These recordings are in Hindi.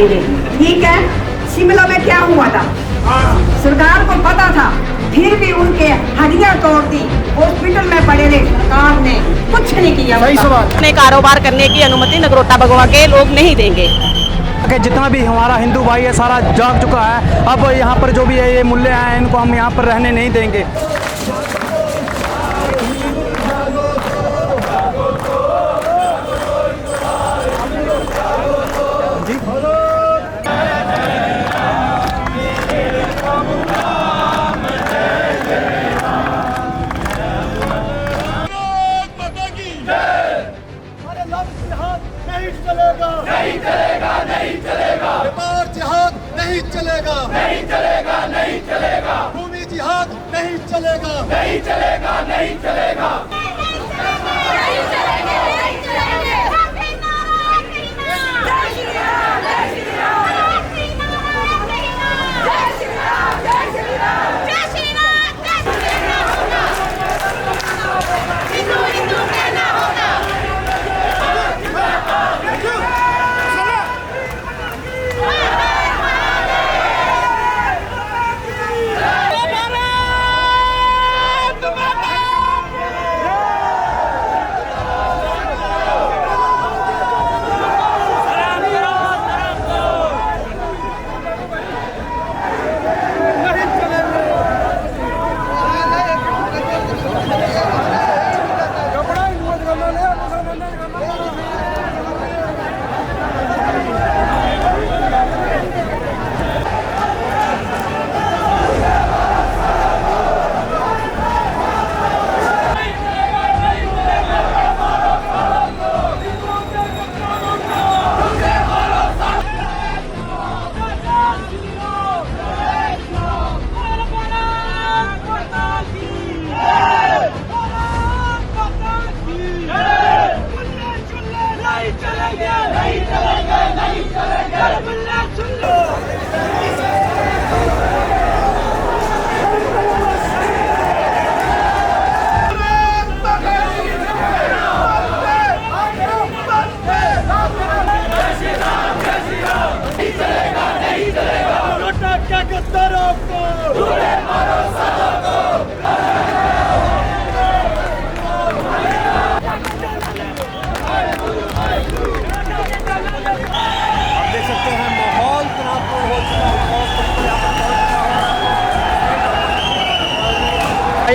करेंगे। ठीक है, शिमला में क्या हुआ था, सरकार को पता था, फिर भी उनके हड्डियां तोड़ दी, हॉस्पिटल में पड़े रहे, सरकार ने कुछ नहीं किया। सही सवाल। अपने कारोबार करने की अनुमति नगरोटा भगवा के लोग नहीं देंगे। कि जितना भी हमारा हिंदू भाई है सारा जाग चुका है। अब यहाँ पर जो भी है ये मूल्य हैं इनको हम यहाँ पर रहने नहीं देंगे। नहीं चलेगा, नहीं चलेगा। व्यापार जिहाद नहीं चलेगा, नहीं चलेगा, नहीं चलेगा। भूमि जिहाद नहीं चलेगा, नहीं चलेगा, नहीं चलेगा।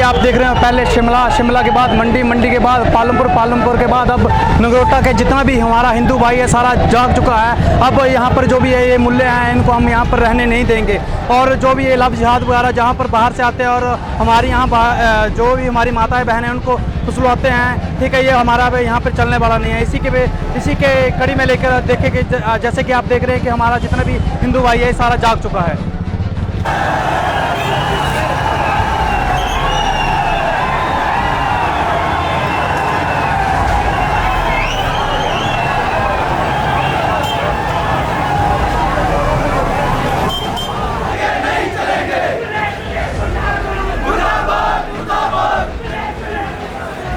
आप देख रहे हैं पहले शिमला के बाद मंडी के बाद पालमपुर के बाद अब नगरोटा के जितना भी हमारा हिंदू भाई है सारा जाग चुका है। अब यहाँ पर जो भी है ये मूल्य हैं इनको हम यहाँ पर रहने नहीं देंगे। और जो भी ये लफ्ज़ जिहाद वगैरह जहाँ पर बाहर से आते हैं और हमारे यहाँ जो भी हमारी माताएं बहनें उनको फुसलवाते हैं, ठीक है, ये हमारा यहाँ पर चलने वाला नहीं है। इसी के कड़ी में लेकर देखें कि जैसे कि आप देख रहे हैं कि हमारा जितना भी हिंदू भाई है सारा जाग चुका है।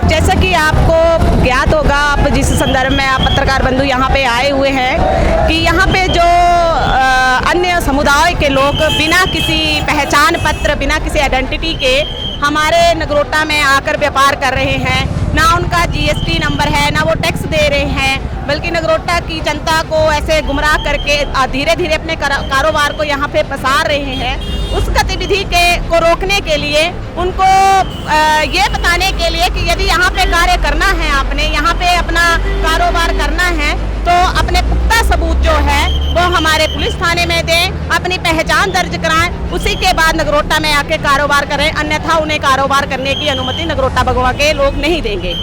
जैसा कि आपको ज्ञात होगा, आप जिस संदर्भ में आप पत्रकार बंधु यहाँ पे आए हुए हैं कि यहाँ पे जो अन्य समुदाय के लोग बिना किसी पहचान पत्र, बिना किसी आइडेंटिटी के हमारे नगरोटा में आकर व्यापार कर रहे हैं। ना उनका जीएसटी नंबर है, ना वो टैक्स दे रहे हैं, बल्कि नगरोटा की जनता को ऐसे गुमराह करके धीरे धीरे अपने कारोबार को यहाँ पे पसार रहे हैं। उस गतिविधि को रोकने के लिए, उनको ये बताने के लिए कि यदि यहाँ पे कार्य करना है, आपने यहाँ पे अपना कारोबार करना है, तो अपने पुख्ता सबूत जो है वो हमारे पुलिस थाने में दें, अपनी पहचान दर्ज कराएं, उसी के बाद नगरोटा में आके कारोबार करें, अन्यथा उन्हें कारोबार करने की अनुमति नगरोटा भगवा के लोग नहीं देंगे।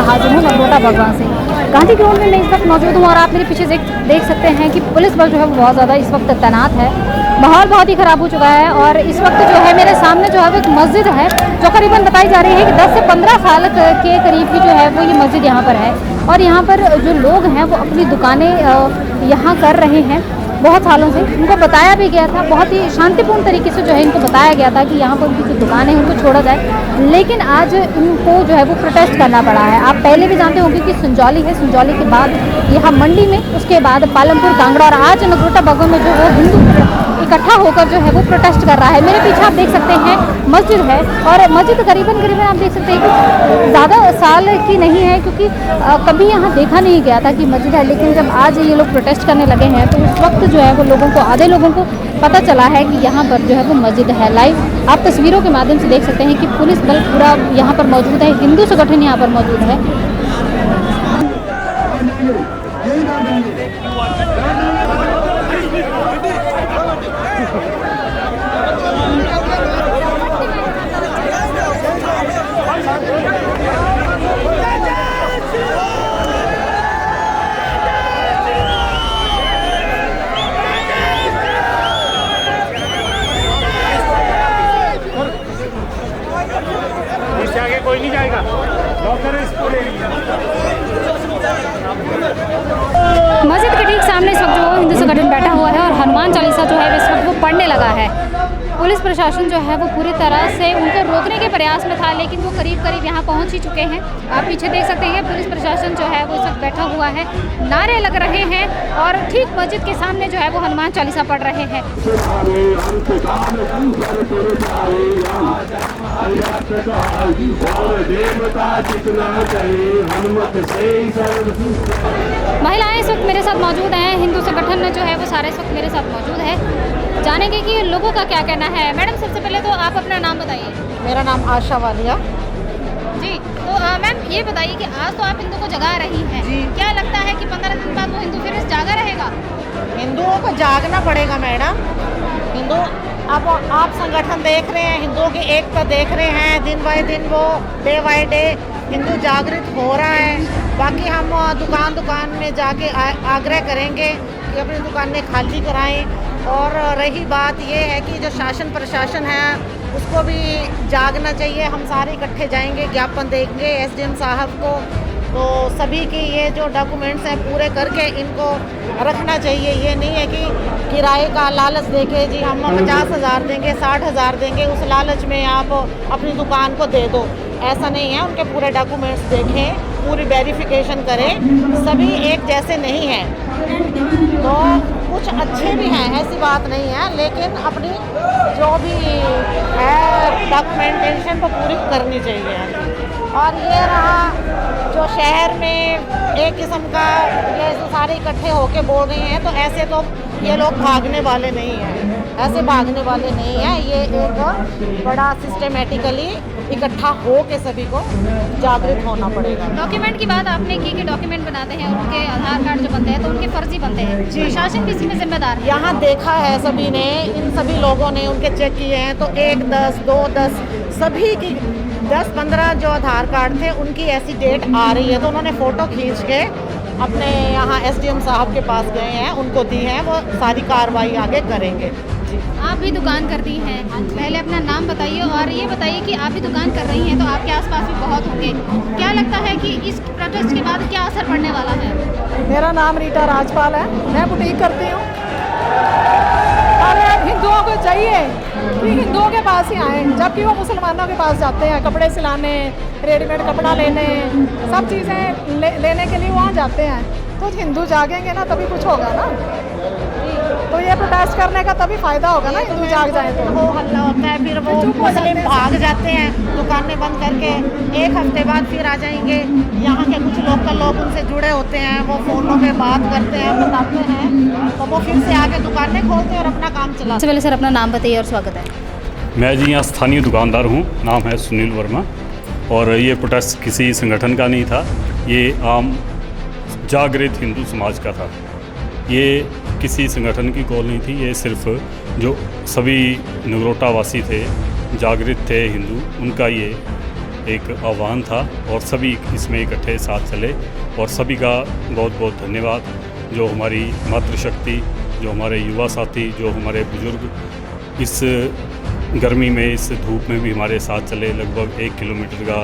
हाजिर हूँ नगरोटा भगवा से। गांधी ग्राउंड में मैं इस वक्त मौजूद हूँ और आप मेरे पीछे देख सकते हैं कि पुलिस बल जो है वो बहुत ज़्यादा इस वक्त तैनात है। माहौल बहुत ही ख़राब हो चुका है और इस वक्त जो है मेरे सामने जो है वो एक मस्जिद है जो करीबन बताई जा रही है कि 10 से 15 साल के करीब की जो है वो ये मस्जिद यहाँ पर है और यहाँ पर जो लोग हैं वो अपनी दुकानें यहाँ कर रहे हैं बहुत सालों से। उनको बताया भी गया था, बहुत ही शांतिपूर्ण तरीके से जो है इनको बताया गया था कि यहाँ पर उनकी जो दुकान है उनको छोड़ा जाए, लेकिन आज इनको जो है वो प्रोटेस्ट करना पड़ा है। आप पहले भी जानते होंगे कि संजौली है, संजौली के बाद यहाँ मंडी में, उसके बाद पालमपुर, कांगड़ा और आज नगरोटा बागों में जो है हिंदू इकट्ठा होकर जो है वो प्रोटेस्ट कर रहा है। मेरे पीछे आप देख सकते हैं मस्जिद है और मस्जिद करीबन आप देख सकते हैं कि ज़्यादा साल की नहीं है क्योंकि कभी यहाँ देखा नहीं गया था कि मस्जिद है, लेकिन जब आज ये लोग प्रोटेस्ट करने लगे हैं तो उस वक्त जो है वो लोगों को, आधे लोगों को पता चला है कि यहाँ पर जो है वो मस्जिद है। लाइव आप तस्वीरों के माध्यम से देख सकते हैं कि पुलिस बल पूरा यहाँ पर मौजूद है, हिंदू संगठन यहाँ पर मौजूद है। कोई नहीं जाएगा, डॉक्टर इसको ले लिया। मस्जिद के ठीक सामने इस वक्त जो हिंदू संगठन बैठा हुआ है और हनुमान चालीसा जो है इस वक्त वो पढ़ने लगा है। पुलिस प्रशासन जो है वो पूरी तरह से उनको रोकने के प्रयास में था, लेकिन वो करीब यहाँ पहुंच ही चुके हैं। आप पीछे देख सकते हैं पुलिस प्रशासन जो है वो इस वक्त बैठा हुआ है, नारे लग रहे हैं और ठीक मस्जिद के सामने जो है वो हनुमान चालीसा पढ़ रहे हैं। महिलाएं इस वक्त मेरे साथ मौजूद हैं, हिंदू संगठन में जो है वो सारे इस वक्त मेरे साथ मौजूद है। जानेंगे कि लोगों का क्या कहना है। मैडम सबसे पहले तो आप अपना नाम बताइए। मेरा नाम आशा वालिया जी। तो मैम ये बताइए कि आज तो आप हिंदू को जगा रही हैं जी, क्या लगता है कि 15 दिन बाद वो हिंदू फिर जागा रहेगा? हिंदुओं को जागना पड़ेगा मैडम। हिंदू अब आप संगठन देख रहे हैं, हिंदुओं की एकता देख रहे हैं, दिन बाय दिन वो डे बाय डे हिंदू जागृत हो रहा है। बाकी हम दुकान में जाके आग्रह करेंगे कि अपनी दुकानें खाली कराएं। और रही बात ये है कि जो शासन प्रशासन है उसको भी जागना चाहिए। हम सारे इकट्ठे जाएंगे, ज्ञापन देंगे एसडीएम साहब को, तो सभी के ये जो डॉक्यूमेंट्स हैं पूरे करके इनको रखना चाहिए। ये नहीं है कि किराए का लालच देके जी हम 50,000 देंगे, 60,000 देंगे, उस लालच में आप अपनी दुकान को दे दो, ऐसा नहीं है। उनके पूरे डॉक्यूमेंट्स देखें, पूरी वेरिफिकेशन करें। सभी एक जैसे नहीं हैं, तो कुछ अच्छे भी हैं, ऐसी बात नहीं है, लेकिन अपनी जो भी है डॉक्यूमेंटेशन तो पूरी करनी चाहिए। और ये रहा जो शहर में एक किस्म का ये सारे इकट्ठे होके बोल रहे हैं, तो ऐसे तो ये लोग भागने वाले नहीं हैं, ऐसे भागने वाले नहीं हैं। ये एक बड़ा सिस्टमेटिकली इकट्ठा हो के सभी को जागृत होना पड़ेगा। डॉक्यूमेंट की बात आपने की कि डॉक्यूमेंट बनाते हैं और उनके आधार कार्ड जो बनते हैं तो उनके फर्जी बनते हैं जी। प्रशासन किसी में जिम्मेदार है? यहाँ देखा है सभी ने, इन सभी लोगों ने उनके चेक किए हैं, तो 1, 10, 2, 10 सभी की 10-15 जो आधार कार्ड थे उनकी ऐसी डेट आ रही है, तो उन्होंने फ़ोटो खींच के अपने यहाँ एसडीएम साहब के पास गए हैं, उनको दी हैं, वो सारी कार्रवाई आगे करेंगे जी। आप भी दुकान करती हैं, पहले अपना नाम बताइए और ये बताइए कि आप भी दुकान कर रही हैं तो आपके आसपास भी बहुत होंगे, क्या लगता है कि इस प्रोटेस्ट के बाद क्या असर पड़ने वाला है? मेरा नाम रीटा राजपाल है, मैं बुटीक करती हूँ और हिंदुओं को चाहिए कि हिंदुओं के पास ही आएँ, जबकि वो मुसलमानों के पास जाते हैं कपड़े सिलाने, रेडीमेड कपड़ा लेने, सब चीज़ें लेने के लिए वहाँ जाते हैं। तो हिंदू जागेंगे ना तभी कुछ होगा ना, तो ये प्रोटेस्ट करने का तभी फायदा होगा ना, हिंदू जाग जाए तो। वो हल्ला होता है, फिर वो मुस्लिम भाग जाते हैं दुकानें बंद करके, एक हफ्ते बाद फिर आ जाएंगे। यहाँ के कुछ लोकल लोग उनसे जुड़े होते हैं, वो फ़ोनों पे बात करते हैं, बताते हैं, तो वो फिर से आके दुकानें खोलते हैं और अपना काम चलाते हैं। सबसे पहले सर अपना नाम बताइए और स्वागत है। मैं जी यहाँ स्थानीय दुकानदार हूँ, नाम है सुनील वर्मा, और ये प्रोटेस्ट किसी संगठन का नहीं था, ये आम जागृत हिंदू समाज का था। ये किसी संगठन की कॉल नहीं थी, ये सिर्फ जो सभी नगरोटा वासी थे, जागृत थे हिंदू, उनका ये एक आह्वान था और सभी इसमें इकट्ठे साथ चले और सभी का बहुत बहुत धन्यवाद। जो हमारी मातृशक्ति, जो हमारे युवा साथी, जो हमारे बुजुर्ग इस गर्मी में, इस धूप में भी हमारे साथ चले, लगभग 1 किलोमीटर का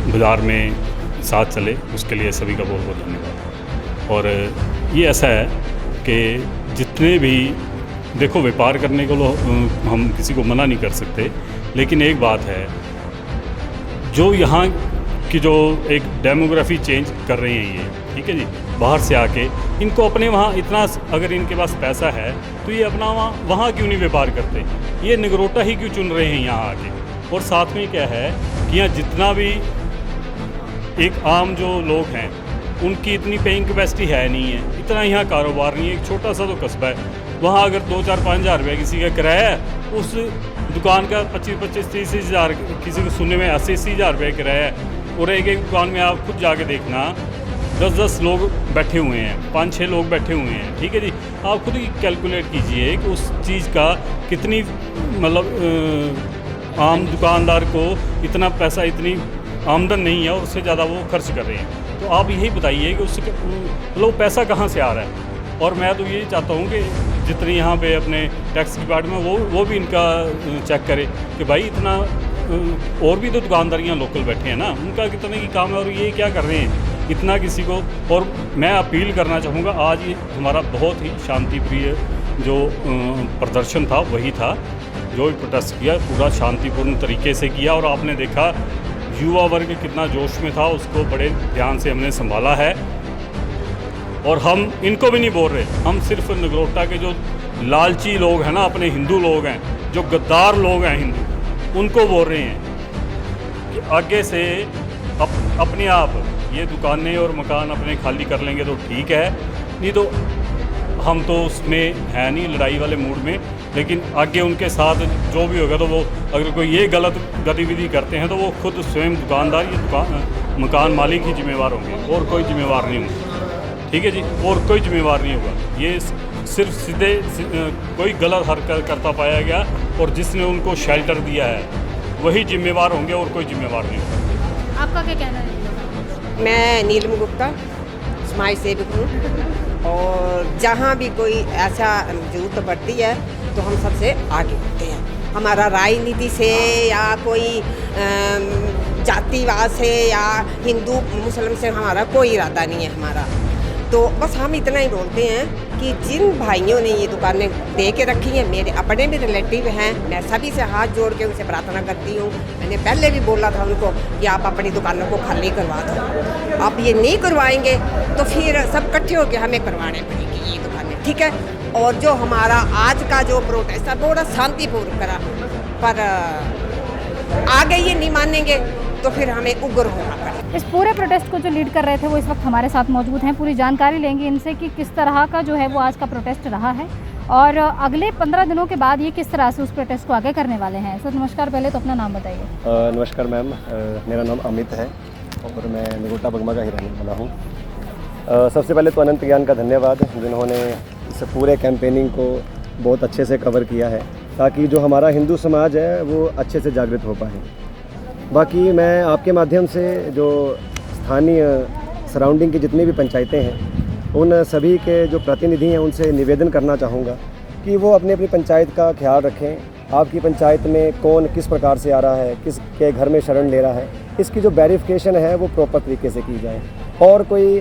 बाज़ार में साथ चले, उसके लिए सभी का बहुत बहुत धन्यवाद। और ये ऐसा है कि जितने भी देखो, व्यापार करने को हम किसी को मना नहीं कर सकते, लेकिन एक बात है, जो यहाँ की जो एक डेमोग्राफी चेंज कर रही हैं ये, ठीक है जी, बाहर से आके इनको अपने वहाँ इतना, अगर इनके पास पैसा है तो ये अपना वहाँ क्यों नहीं व्यापार करते, ये नगरोटा ही क्यों चुन रहे हैं यहाँ आके। और साथ में क्या है कि यहाँ जितना भी एक आम जो लोग हैं उनकी इतनी पेइंग कैपेसिटी है नहीं है, इतना यहाँ कारोबार नहीं है। एक छोटा सा तो कस्बा है, वहाँ अगर 2-4-5 हज़ार रुपये किसी का किराया है, उस दुकान का 25-30 हज़ार, किसी को सुनने में 80-80 हज़ार रुपये किराया है। और एक दुकान में आप खुद जाके देखना 10-10 लोग बैठे हुए हैं, 5-6 लोग बैठे हुए हैं, ठीक है जी। आप खुद ही कैलकुलेट कीजिए कि उस चीज़ का कितनी, मतलब आम दुकानदार को इतना पैसा, इतनी आमदन नहीं है और उससे ज़्यादा वो खर्च कर रहे हैं। तो आप यही बताइए कि उससे मतलब पैसा कहाँ से आ रहा है। और मैं तो यही चाहता हूँ कि जितने यहाँ पे अपने टैक्स डिपार्टमेंट वो भी इनका चेक करे कि भाई इतना, और भी तो दुकानदारियाँ लोकल बैठे हैं ना, उनका कितने की काम है और ये क्या कर रहे हैं इतना किसी को। और मैं अपील करना चाहूँगा, आज ये हमारा बहुत ही शांति प्रिय जो प्रदर्शन था वही था, जो भी प्रोटेस्ट किया पूरा शांतिपूर्ण तरीके से किया। और आपने देखा युवा वर्ग कितना जोश में था, उसको बड़े ध्यान से हमने संभाला है। और हम इनको भी नहीं बोल रहे, हम सिर्फ नगरोटा के जो लालची लोग हैं ना, अपने हिंदू लोग हैं, जो गद्दार लोग हैं हिंदू, उनको बोल रहे हैं कि आगे से अपने आप ये दुकानें और मकान अपने खाली कर लेंगे तो ठीक है, नहीं तो हम तो उसमें है नहीं लड़ाई वाले मूड में। लेकिन आगे उनके साथ जो भी होगा, तो वो अगर कोई ये गलत गतिविधि करते हैं तो वो खुद स्वयं दुकानदार, ये मकान मालिक ही जिम्मेवार होंगे और कोई जिम्मेवार नहीं होंगे, ठीक है जी, और कोई जिम्मेवार नहीं होगा। ये सिर्फ सीधे कोई गलत हरकत करता पाया गया और जिसने उनको शेल्टर दिया है वही जिम्मेवार होंगे और कोई जिम्मेवार नहीं होगा। आपका क्या कहना है? मैं नीलम गुप्ता समाज सेवक हूँ और जहाँ भी कोई ऐसा जरूरत पड़ती है तो हम सबसे आगे होते हैं। हमारा राजनीति से या कोई जातिवाद से या हिंदू मुस्लिम से हमारा कोई इरादा नहीं है हमारा। तो बस हम इतना ही बोलते हैं कि जिन भाइयों ने ये दुकानें दे के रखी हैं, मेरे अपने भी रिलेटिव हैं, मैं सभी से हाथ जोड़ के उनसे प्रार्थना करती हूँ। मैंने पहले भी बोला था उनको कि आप अपनी दुकानों को खाली करवा दो, आप ये नहीं करवाएंगे तो फिर सब इकट्ठे होकर हमें करवाने पड़ेगी ये दुकानें, ठीक है। और जो हमारा आज का जो प्रोटेस्ट है थोड़ा शांतिपूर्ण करा, पर आगे ये नहीं मानेंगे तो फिर हमें उग्र होना पड़ेगा। इस पूरे प्रोटेस्ट को जो लीड कर रहे थे वो इस वक्त हमारे साथ मौजूद हैं। पूरी जानकारी लेंगे इनसे कि किस तरह का जो है वो आज का प्रोटेस्ट रहा है और अगले 15 दिनों के बाद ये किस तरह से उस प्रोटेस्ट को आगे करने वाले हैं। सर नमस्कार, पहले तो अपना नाम बताइए। नमस्कार मैम, मेरा नाम अमित है और मैं नगरोटा बगमा का ही रहने वाला हूँ। सबसे पहले तो अनंत ज्ञान का धन्यवाद जिन्होंने इस पूरे कैंपेनिंग को बहुत अच्छे से कवर किया है ताकि जो हमारा हिंदू समाज है वो अच्छे से जागृत हो पाए। बाकी मैं आपके माध्यम से जो स्थानीय सराउंडिंग की जितनी भी पंचायतें हैं उन सभी के जो प्रतिनिधि हैं उनसे निवेदन करना चाहूँगा कि वो अपनी अपनी पंचायत का ख्याल रखें। आपकी पंचायत में कौन किस प्रकार से आ रहा है, किस के घर में शरण ले रहा है, इसकी जो वेरिफिकेशन है वो प्रॉपर तरीके से की जाए। और कोई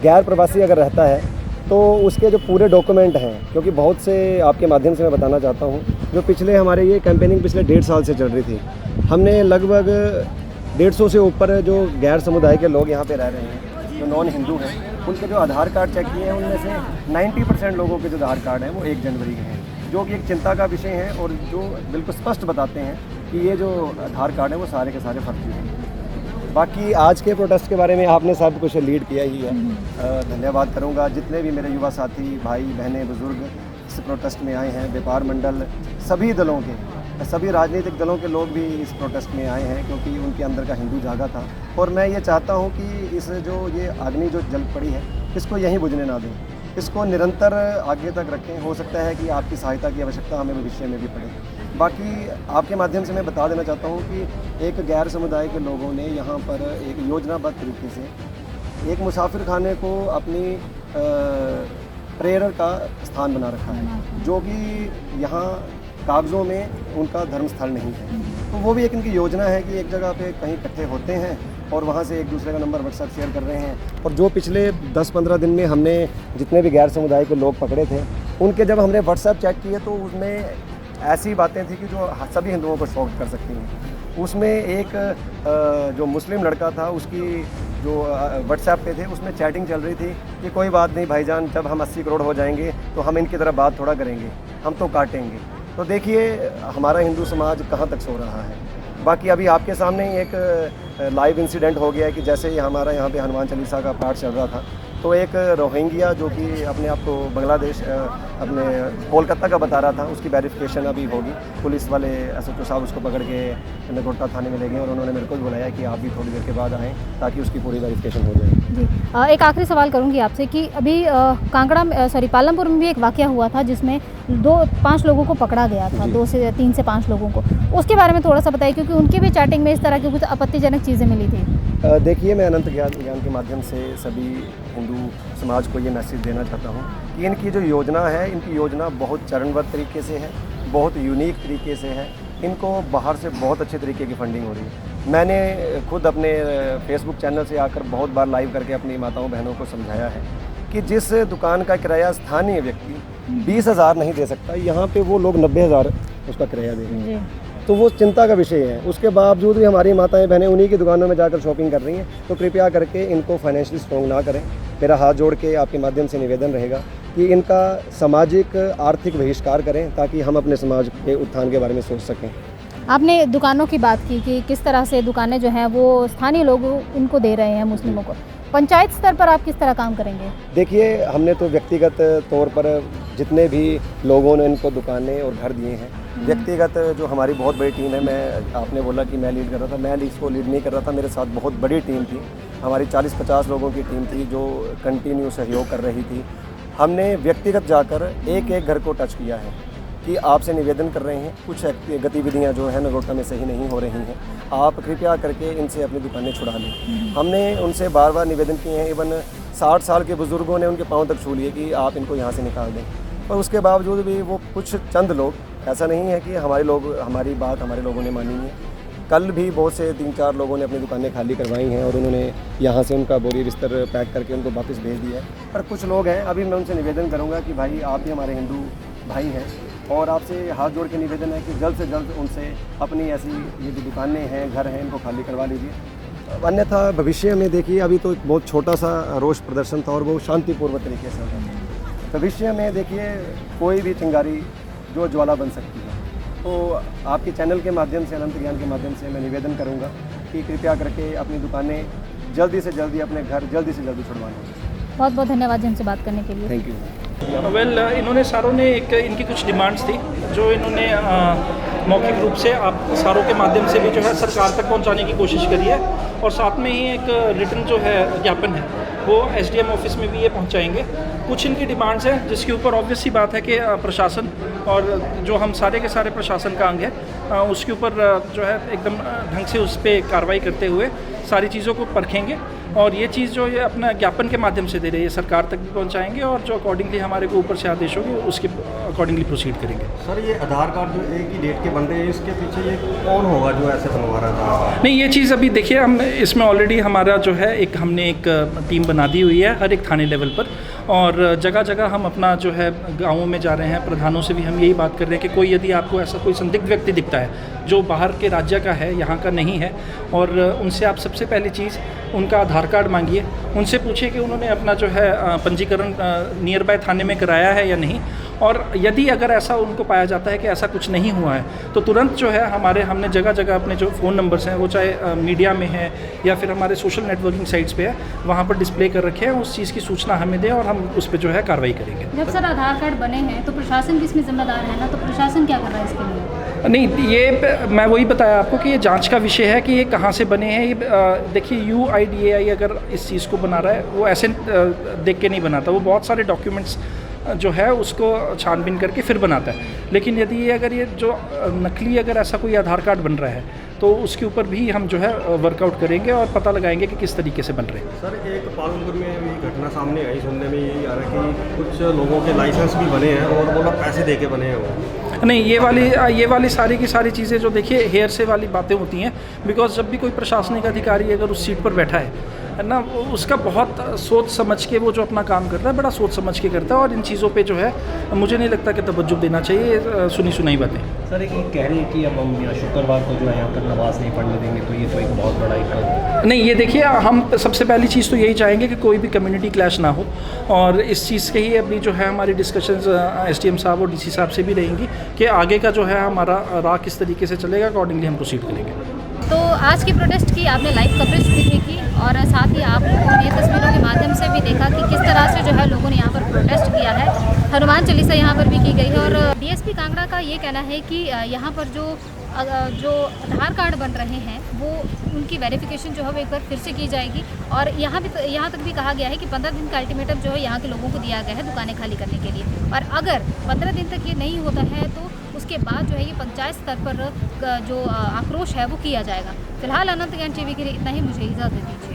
गैर प्रवासी अगर रहता है तो उसके जो पूरे डॉक्यूमेंट हैं, क्योंकि बहुत से आपके माध्यम से मैं बताना चाहता हूँ, जो पिछले हमारे ये कैंपेनिंग पिछले 1.5 साल से चल रही थी, हमने लगभग 150 से ऊपर जो गैर समुदाय के लोग यहाँ पे रह रहे हैं, जो नॉन हिंदू हैं, उनके जो आधार कार्ड चेक किए हैं उनमें से 90% लोगों के जो आधार कार्ड हैं वो 1 जनवरी के हैं, जो कि एक चिंता का विषय है और जो बिल्कुल स्पष्ट बताते हैं कि ये जो आधार कार्ड है वो सारे के सारे फर्जी हैं। बाकी आज के प्रोटेस्ट के बारे में आपने सब कुछ लीड किया ही है, धन्यवाद करूंगा। जितने भी मेरे युवा साथी भाई बहनें बुज़ुर्ग इस प्रोटेस्ट में आए हैं, व्यापार मंडल सभी दलों के, सभी राजनीतिक दलों के लोग भी इस प्रोटेस्ट में आए हैं क्योंकि उनके अंदर का हिंदू जागा था। और मैं ये चाहता हूँ कि इस जो ये अग्नि जो जल पड़ी है इसको यहीं बुझने ना दें, इसको निरंतर आगे तक रखें। हो सकता है कि आपकी सहायता की आवश्यकता हमें भविष्य में भी पड़े। बाकी आपके माध्यम से मैं बता देना चाहता हूँ कि एक गैर समुदाय के लोगों ने यहाँ पर एक योजनाबद्ध तरीके से एक मुसाफिर खाने को अपनी प्रेयर का स्थान बना रखा है, जो कि यहाँ कागज़ों में उनका धर्म स्थल नहीं है। तो वो भी एक इनकी योजना है कि एक जगह पे कहीं इकट्ठे होते हैं और वहाँ से एक दूसरे का नंबर व्हाट्सएप शेयर कर रहे हैं। और जो पिछले 10-15 दिन में हमने जितने भी गैर समुदाय के लोग पकड़े थे, उनके जब हमने व्हाट्सएप चेक किए तो उसमें ऐसी बातें थी कि जो सभी हिंदुओं को शॉक कर सकती हैं। उसमें एक जो मुस्लिम लड़का था, उसकी जो व्हाट्सएप पे थे उसमें चैटिंग चल रही थी कि कोई बात नहीं भाईजान, जब हम 80 करोड़ हो जाएंगे तो हम इनकी तरफ बात थोड़ा करेंगे, हम तो काटेंगे। तो देखिए हमारा हिंदू समाज कहाँ तक सो रहा है। बाकी अभी आपके सामने ही एक लाइव इंसिडेंट हो गया है कि जैसे ही हमारा यहाँ पे हनुमान चालीसा का पाठ चल रहा था, तो एक रोहिंग्या जो कि अपने आप को बांग्लादेश अपने कोलकाता का बता रहा था, उसकी वेरिफिकेशन अभी होगी। पुलिस वाले SHO साहब उसको पकड़ के नगरोटा थाने में ले गए और उन्होंने मेरे को भी बुलाया कि आप भी थोड़ी देर के बाद आएँ ताकि उसकी पूरी वेरिफिकेशन हो जाए। जी, एक आखिरी सवाल करूंगी आपसे कि अभी पालमपुर में भी एक वाकया हुआ था जिसमें 5 लोगों को पकड़ा गया था, 3 से 5 लोगों को। उसके बारे में थोड़ा सा बताइए, क्योंकि उनकी भी चैटिंग में इस तरह की कुछ आपत्तिजनक चीज़ें मिली थी। देखिए, मैं अनंत ज्ञान के माध्यम से सभी हिंदू समाज को ये मैसेज देना चाहता हूँ कि इनकी जो योजना है, इनकी योजना बहुत चरणबद्ध तरीके से है, बहुत यूनिक तरीके से है। इनको बाहर से बहुत अच्छे तरीके की फंडिंग हो रही है। मैंने खुद अपने फेसबुक चैनल से आकर बहुत बार लाइव करके अपनी माताओं बहनों को समझाया है कि जिस दुकान का किराया स्थानीय व्यक्ति 20,000 नहीं दे सकता, यहाँ पे वो लोग 90,000 उसका किराया दे रहे हैं। तो वो चिंता का विषय है। उसके बावजूद भी हमारी माताएं बहनें उन्हीं की दुकानों में जाकर शॉपिंग कर रही हैं। तो कृपया करके इनको फाइनेंशियली स्ट्रॉन्ग ना करें। मेरा हाथ जोड़ के आपके माध्यम से निवेदन रहेगा कि इनका सामाजिक आर्थिक बहिष्कार करें ताकि हम अपने समाज के उत्थान के बारे में सोच सकें। आपने दुकानों की बात की कि किस तरह से दुकानें जो हैं वो स्थानीय लोग उनको दे रहे हैं मुस्लिमों को। पंचायत स्तर पर आप किस तरह काम करेंगे? देखिए, हमने तो व्यक्तिगत तौर पर जितने भी लोगों ने इनको दुकानें और घर दिए हैं, व्यक्तिगत जो हमारी बहुत बड़ी टीम है, मैं आपने बोला कि मैं लीड कर रहा था, मैं इसको लीड नहीं कर रहा था, मेरे साथ बहुत बड़ी टीम थी। हमारी 40-50 लोगों की टीम थी जो कंटिन्यू सहयोग कर रही थी। हमने व्यक्तिगत जाकर एक घर को टच किया है कि आपसे निवेदन कर रहे हैं, कुछ गतिविधियां जो है नगरोटा में सही नहीं हो रही हैं, आप कृपया करके इनसे अपनी दुकानें छुड़ा लें। हमने उनसे बार बार निवेदन किए हैं। इवन 60 साल के बुज़ुर्गों ने उनके पाँव तक छू लिए कि आप इनको यहाँ से निकाल दें, पर उसके बावजूद भी वो कुछ चंद लोग, ऐसा नहीं है कि हमारी बात हमारे लोगों ने मानी है। कल भी बहुत से 3-4 लोगों ने अपनी दुकानें खाली करवाई हैं और उन्होंने यहाँ से उनका बोरी बिस्तर पैक करके उनको वापस भेज दिया है। पर कुछ लोग हैं, अभी मैं उनसे निवेदन करूँगा कि भाई आप भी हमारे हिंदू भाई हैं और आपसे हाथ जोड़ के निवेदन है कि जल्द से जल्द उनसे अपनी ऐसी ये जो दुकानें हैं, घर हैं, इनको खाली करवा लीजिए। अन्यथा भविष्य में देखिए, अभी तो एक बहुत छोटा सा रोष प्रदर्शन था और वो शांतिपूर्वक तरीके से होगा। भविष्य में देखिए कोई भी चिंगारी जो ज्वाला बन सकती है। तो आपके चैनल के माध्यम से, अनंत ज्ञान के माध्यम से मैं निवेदन करूंगा कि कृपया करके अपनी दुकानें जल्दी से जल्दी, अपने घर जल्दी से जल्दी छुड़वा लें। बहुत बहुत धन्यवाद जी हमसे बात करने के लिए। Thank you. इन्होंने सारों ने इनकी कुछ डिमांड्स थी जो इन्होंने मौखिक रूप से आप सारों के माध्यम से भी जो है सरकार तक पहुंचाने की कोशिश करी है और साथ में ही एक रिटर्न जो है ज्ञापन है वो SDM ऑफिस में भी ये पहुंचाएंगे। कुछ इनकी डिमांड्स हैं जिसके ऊपर ऑब्वियस सी बात है कि प्रशासन और जो हम सारे के सारे प्रशासन का अंग है उसके ऊपर जो है एकदम ढंग से उस पर कार्रवाई करते हुए सारी चीज़ों को परखेंगे और ये चीज़ जो ये अपना ज्ञापन के माध्यम से दे रही है सरकार तक भी पहुंचाएंगे और जो अकॉर्डिंगली हमारे को ऊपर से आदेश होंगे उसके अकॉर्डिंगली प्रोसीड करेंगे। सर, ये आधार कार्ड जो एक ही डेट के बन रहे हैं, इसके पीछे ये कौन होगा जो ऐसे बनवा रहा था? नहीं, ये चीज़ अभी देखिए, हम इसमें ऑलरेडी हमारा जो है हमने एक टीम बना दी हुई है हर एक थाने लेवल पर और जगह जगह हम अपना जो है गाँवों में जा रहे हैं। प्रधानों से भी हम यही बात कर रहे हैं कि कोई यदि आपको ऐसा कोई संदिग्ध व्यक्ति दिखता है जो बाहर के राज्य का है, यहाँ का नहीं है, और उनसे आप सबसे पहली चीज़ उनका आधार कार्ड मांगिए, उनसे पूछिए कि उन्होंने अपना जो है पंजीकरण नियर बाय थाने में कराया है या नहीं। और यदि अगर ऐसा उनको पाया जाता है कि ऐसा कुछ नहीं हुआ है तो तुरंत जो है हमने जगह जगह अपने जो फ़ोन नंबर्स हैं वो चाहे मीडिया में है या फिर हमारे सोशल नेटवर्किंग साइट्स पे है, वहाँ पर डिस्प्ले कर रखे हैं। उस चीज़ की सूचना हमें दें और हम उस पर जो है कार्रवाई करेंगे। जब सर आधार कार्ड बने हैं तो प्रशासन किसमें जिम्मेदार है ना, तो प्रशासन क्या कर रहा है इसके लिए? नहीं, ये मैं वही बताया आपको कि ये जांच का विषय है कि ये कहाँ से बने हैं। ये देखिए, UIDAI अगर इस चीज़ को बना रहा है वो ऐसे देख के नहीं बनाता, वो बहुत सारे डॉक्यूमेंट्स जो है उसको छानबीन करके फिर बनाता है। लेकिन यदि ये जो नकली अगर ऐसा कोई आधार कार्ड बन रहा है तो उसके ऊपर भी हम जो है वर्कआउट करेंगे और पता लगाएंगे कि किस तरीके से बन रहे हैं। सर, एक पालमपुर में भी घटना सामने आई, सुनने में यही आ रहा है कि कुछ लोगों के लाइसेंस भी बने हैं और वो लोग पैसे दे के बने हैं वो। नहीं, ये वाली सारी की सारी चीज़ें जो देखिए हेयर से वाली बातें होती हैं। बिकॉज जब भी कोई प्रशासनिक अधिकारी अगर उस सीट पर बैठा है ना, उसका बहुत सोच समझ के वो जो अपना काम करता है बड़ा सोच समझ के करता है, और इन चीज़ों पे जो है मुझे नहीं लगता कि तवज्जो देना चाहिए सुनी सुनाई बातें। सर, एक कह रहे हैं कि अब हम शुक्रवार को जो है यहाँ पर नमाज नहीं पढ़ने देंगे, तो ये तो एक बहुत बड़ा एक नहीं, ये देखिए हम सबसे पहली चीज़ तो यही चाहेंगे कि कोई भी कम्युनिटी क्लैश ना हो, और इस चीज़ के ही अभी जो है हमारी डिस्कशंस SDM साहब और DC साहब से भी रहेंगी कि आगे का जो है हमारा राह किस तरीके से चलेगा, अकॉर्डिंगली हम प्रोसीड करेंगे। तो आज की प्रोटेस्ट की आपने लाइव कवरेज भी देखी और साथ ही आप लोगों ने तस्वीरों के माध्यम से भी देखा कि किस तरह से जो है लोगों ने यहाँ पर प्रोटेस्ट किया है। हनुमान चालीसा यहाँ पर भी की गई है और DSP कांगड़ा का ये कहना है कि यहाँ पर जो आधार कार्ड बन रहे हैं वो उनकी वेरिफिकेशन जो है वो एक बार फिर से की जाएगी, और यहाँ तक भी कहा गया है कि 15 दिन का अल्टीमेटम जो है यहाँ के लोगों को दिया गया है दुकानें खाली करने के लिए, और अगर 15 दिन तक ये नहीं होता है तो उसके बाद जो है ये पंचायत स्तर पर जो आक्रोश है वो किया जाएगा। फिलहाल अनंत ज्ञान TV के लिए इतना ही, मुझे इजाज़त दीजिए।